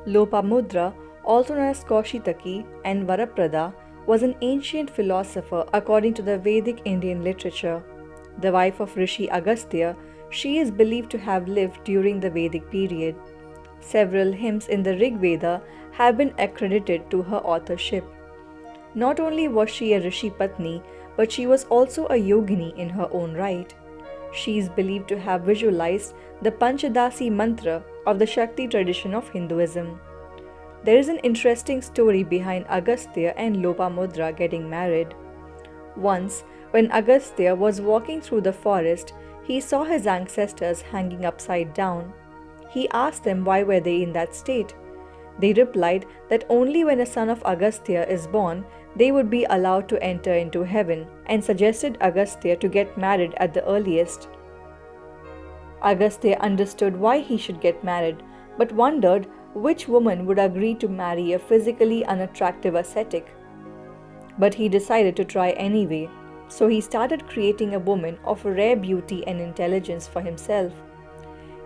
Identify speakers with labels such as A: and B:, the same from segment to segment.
A: Lopamudra, also known as Kaushitaki and Varaprada, was an ancient philosopher according to the Vedic Indian literature. The wife of Rishi Agastya, she is believed to have lived during the Vedic period. Several hymns in the Rig Veda have been accredited to her authorship. Not only was she a Rishi Patni, but she was also a yogini in her own right. She is believed to have visualized the Panchadasi mantra of the Shakti tradition of Hinduism. There is an interesting story behind Agastya and Lopamudra getting married. Once, when Agastya was walking through the forest, he saw his ancestors hanging upside down. He asked them why were they in that state. They replied that only when a son of Agastya is born, they would be allowed to enter into heaven, and suggested Agastya to get married at the earliest. Agastya understood why he should get married, but wondered which woman would agree to marry a physically unattractive ascetic. But he decided to try anyway, so he started creating a woman of rare beauty and intelligence for himself.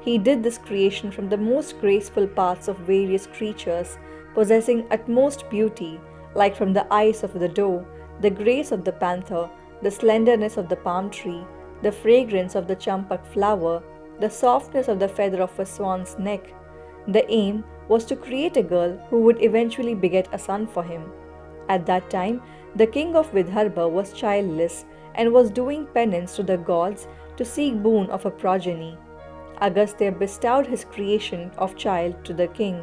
A: He did this creation from the most graceful parts of various creatures, possessing utmost beauty, like from the eyes of the doe, the grace of the panther, the slenderness of the palm tree, the fragrance of the champak flower, the softness of the feather of a swan's neck. The aim was to create a girl who would eventually beget a son for him. At that time, the king of Vidarbha was childless and was doing penance to the gods to seek boon of a progeny. Agastya bestowed his creation of child to the king.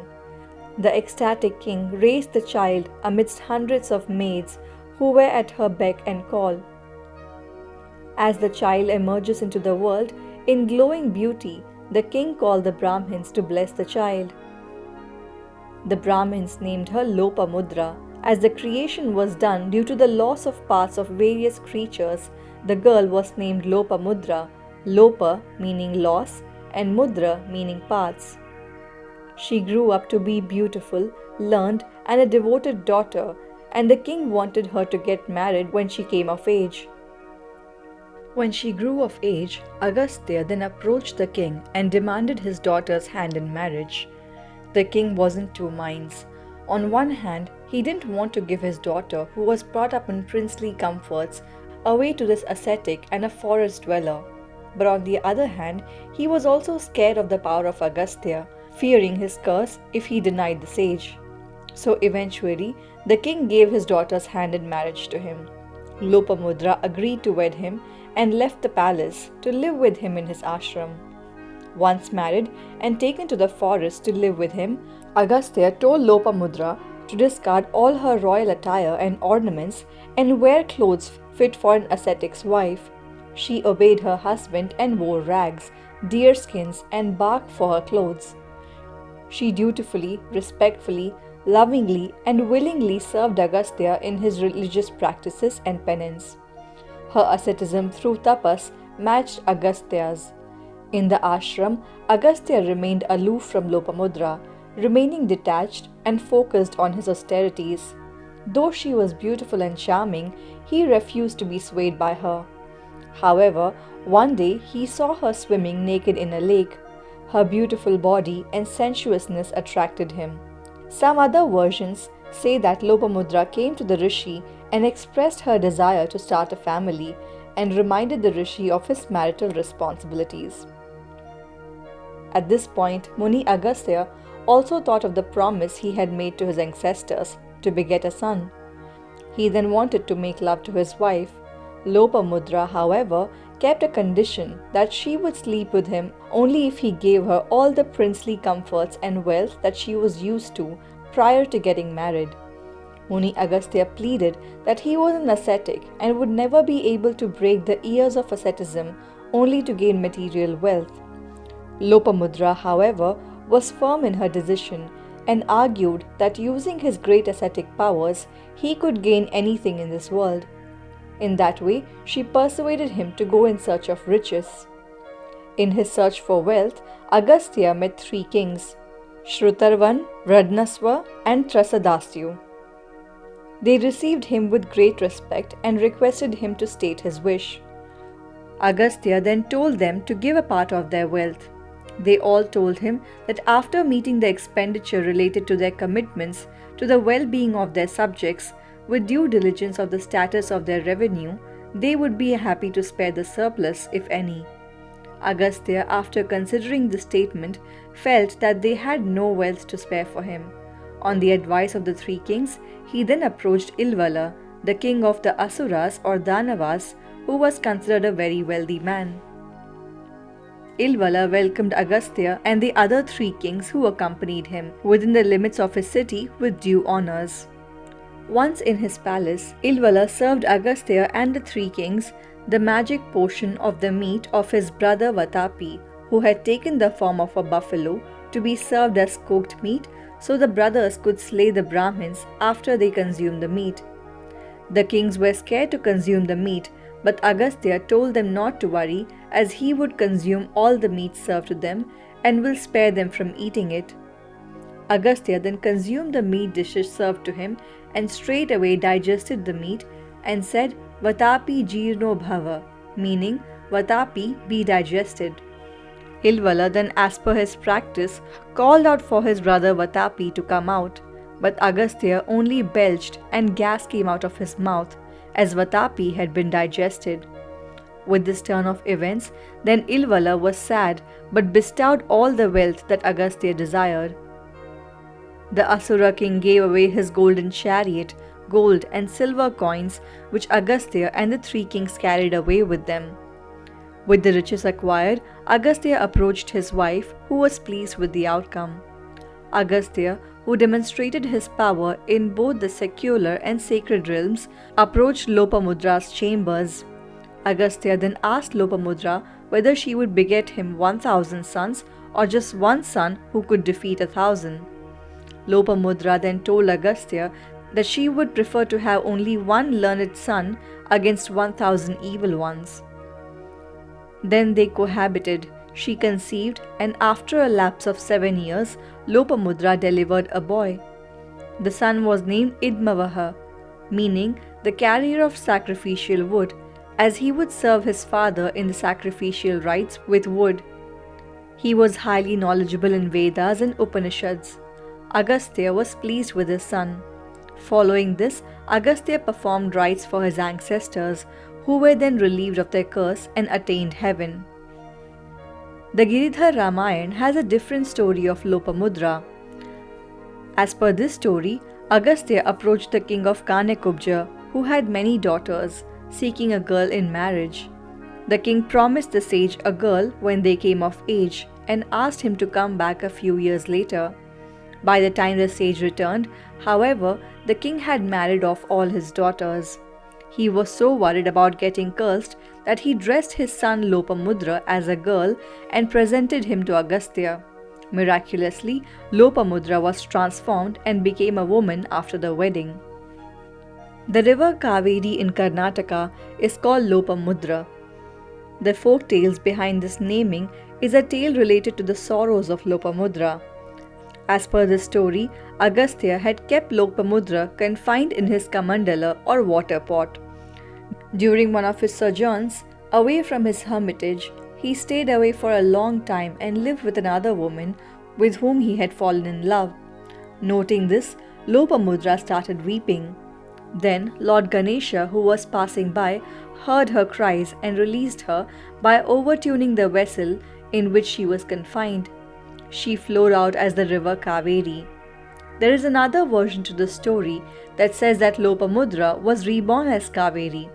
A: The ecstatic king raised the child amidst hundreds of maids who were at her beck and call. As the child emerges into the world in glowing beauty, the king called the Brahmins to bless the child. The Brahmins named her Lopamudra. As the creation was done due to the loss of parts of various creatures, the girl was named Lopamudra, Lopa meaning loss and Mudra meaning parts. She grew up to be beautiful, learned, and a devoted daughter, and the king wanted her to get married when she came of age. When she grew of age, Agastya then approached the king and demanded his daughter's hand in marriage. The king was in two minds. On one hand, he didn't want to give his daughter, who was brought up in princely comforts, away to this ascetic and a forest dweller. But on the other hand, he was also scared of the power of Agastya, fearing his curse if he denied the sage. So eventually, the king gave his daughter's hand in marriage to him. Lopamudra agreed to wed him and left the palace to live with him in his ashram. Once married and taken to the forest to live with him, Agastya told Lopamudra to discard all her royal attire and ornaments and wear clothes fit for an ascetic's wife. She obeyed her husband and wore rags, deerskins, and bark for her clothes. She dutifully, respectfully, lovingly, and willingly served Agastya in his religious practices and penance. Her asceticism through tapas matched Agastya's. In the ashram, Agastya remained aloof from Lopamudra, remaining detached and focused on his austerities. Though she was beautiful and charming, he refused to be swayed by her. However, one day he saw her swimming naked in a lake. Her beautiful body and sensuousness attracted him. Some other versions say that Lopamudra came to the rishi and expressed her desire to start a family and reminded the rishi of his marital responsibilities. At this point, Muni Agastya also thought of the promise he had made to his ancestors to beget a son. He then wanted to make love to his wife. Lopamudra, however, kept a condition that she would sleep with him only if he gave her all the princely comforts and wealth that she was used to prior to getting married. Muni Agastya pleaded that he was an ascetic and would never be able to break the years of asceticism only to gain material wealth. Lopamudra, however, was firm in her decision and argued that using his great ascetic powers, he could gain anything in this world. In that way, she persuaded him to go in search of riches. In his search for wealth, Agastya met three kings, Shrutarvan, Radnasva, and Trasadasyu. They received him with great respect and requested him to state his wish. Agastya then told them to give a part of their wealth. They all told him that after meeting the expenditure related to their commitments to the well-being of their subjects, with due diligence of the status of their revenue, they would be happy to spare the surplus, if any. Agastya, after considering this statement, felt that they had no wealth to spare for him. On the advice of the three kings, he then approached Ilvala, the king of the Asuras or Danavas, who was considered a very wealthy man. Ilvala welcomed Agastya and the other three kings who accompanied him within the limits of his city with due honors. Once in his palace, Ilvala served Agastya and the three kings the magic portion of the meat of his brother Vatapi, who had taken the form of a buffalo, to be served as cooked meat so the brothers could slay the Brahmins after they consumed the meat. The kings were scared to consume the meat, but Agastya told them not to worry, as he would consume all the meat served to them and will spare them from eating it. Agastya then consumed the meat dishes served to him and straightway digested the meat and said, Vatapi Jirno Bhava, meaning Vatapi, be digested. Ilvala then, as per his practice, called out for his brother Vatapi to come out, but Agastya only belched and gas came out of his mouth, as Vatapi had been digested. With this turn of events, then Ilvala was sad but bestowed all the wealth that Agastya desired. The Asura king gave away his golden chariot, gold and silver coins, which Agastya and the three kings carried away with them. With the riches acquired, Agastya approached his wife, who was pleased with the outcome. Agastya, who demonstrated his power in both the secular and sacred realms, approached Lopamudra's chambers. Agastya then asked Lopamudra whether she would beget him 1,000 sons or just one son who could defeat 1,000. Lopamudra then told Agastya that she would prefer to have only one learned son against 1,000 evil ones. Then they cohabited. She conceived, and after a lapse of 7 years, Lopamudra delivered a boy. The son was named Idmavaha, meaning the carrier of sacrificial wood, as he would serve his father in the sacrificial rites with wood. He was highly knowledgeable in Vedas and Upanishads. Agastya was pleased with his son. Following this, Agastya performed rites for his ancestors, who were then relieved of their curse and attained heaven. The Giridhar Ramayana has a different story of Lopamudra. As per this story, Agastya approached the king of Kanekubja, who had many daughters, seeking a girl in marriage. The king promised the sage a girl when they came of age and asked him to come back a few years later. By the time the sage returned, however, the king had married off all his daughters. He was so worried about getting cursed that he dressed his son Lopamudra as a girl and presented him to Agastya. Miraculously, Lopamudra was transformed and became a woman after the wedding. The river Kaveri in Karnataka is called Lopamudra. The folk tales behind this naming is a tale related to the sorrows of Lopamudra. As per this story, Agastya had kept Lopamudra confined in his kamandala or water pot. During one of his sojourns away from his hermitage, he stayed away for a long time and lived with another woman with whom he had fallen in love. Noting this, Lopamudra started weeping. Then Lord Ganesha, who was passing by, heard her cries and released her by overtuning the vessel in which she was confined. She flowed out as the river Kaveri. There is another version to the story that says that Lopamudra was reborn as Kaveri.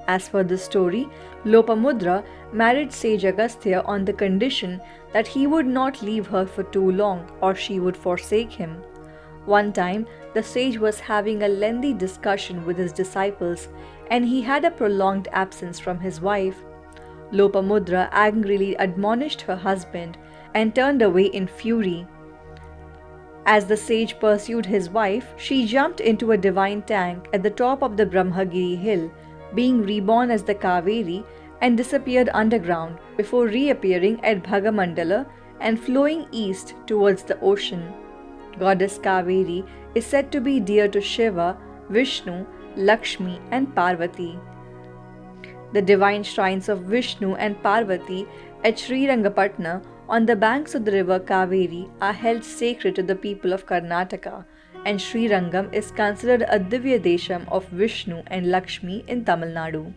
A: As per the story, Lopamudra married sage Agastya on the condition that he would not leave her for too long or she would forsake him. One time, the sage was having a lengthy discussion with his disciples and he had a prolonged absence from his wife. Lopamudra angrily admonished her husband and turned away in fury. As the sage pursued his wife, she jumped into a divine tank at the top of the Brahmagiri hill, being reborn as the Kaveri, and disappeared underground before reappearing at Bhagamandala and flowing east towards the ocean. Goddess Kaveri is said to be dear to Shiva, Vishnu, Lakshmi and Parvati. The divine shrines of Vishnu and Parvati at Srirangapatna on the banks of the river Kaveri are held sacred to the people of Karnataka, and Sri Rangam is considered a Divya Desham of Vishnu and Lakshmi in Tamil Nadu.